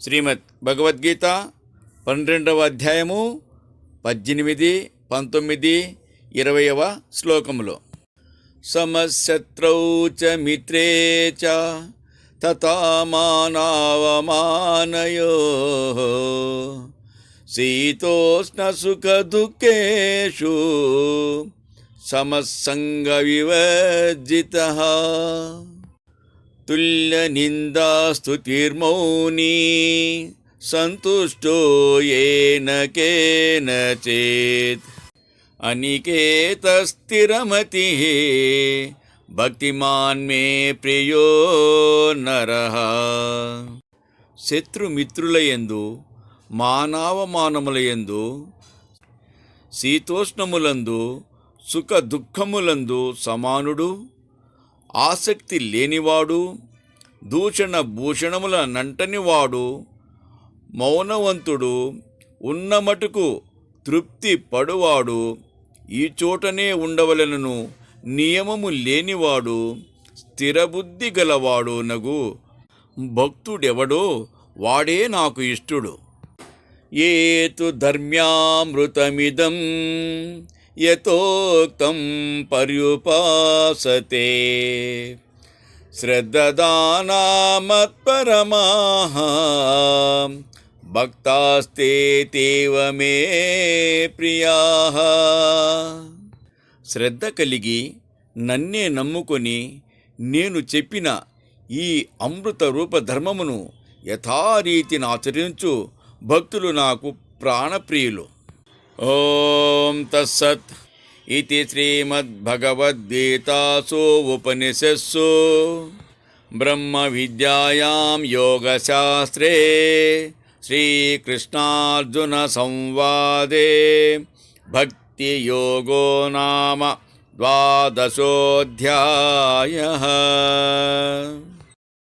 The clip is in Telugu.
శ్రీమద్ భగవద్గీత 12వ అధ్యాయము 18, 19, 20వ శ్లోకములో సమశత్రౌ చ మిత్రే చ తథా మానవమానయోః శీతోష్ణ సుఖ దుఃఖేషు సమస్సంగ వివర్జితః తుల్య నిందాస్తుతిర్మౌని సంతుష్టో ఏన కేనచిత్ అనికేత స్థిరమతిః భక్తిమాన్ మే ప్రియో నరః. శత్రుమిత్రులయందు మానవమానములయందు శీతోష్ణములందు సుఖ దుఃఖములందు సమానుడు, ఆసక్తి లేనివాడు, దూషణ భూషణముల నంటనివాడు, మౌనవంతుడు, ఉన్నమటుకు తృప్తి పడువాడు, ఈ చోటనే ఉండవలెనను నియమము లేనివాడు, స్థిరబుద్ధి గలవాడు నగు భక్తుడెవడో వాడే నాకు ఇష్టుడు. ఏతు ధర్మ్యామృతమిదం యథోక్తం పర్యుపాసతే శ్రద్ధదానమత్పరమాః భక్తాస్తేతేవ మే ప్రియాః. శ్రద్ధ కలిగి నన్నే నమ్ముకొని నేను చెప్పిన ఈ అమృత రూప ధర్మమును యథారీతిని ఆచరించు భక్తులు నాకు ప్రాణప్రియులు. ఓం తత్సత్. ఇతి శ్రీమద్భగవద్గీతాసు ఉపనిషత్సు బ్రహ్మ విద్యాయాం యోగశాస్త్రే శ్రీకృష్ణార్జున సంవాదే భక్తి యోగో నామ 12వ అధ్యాయః.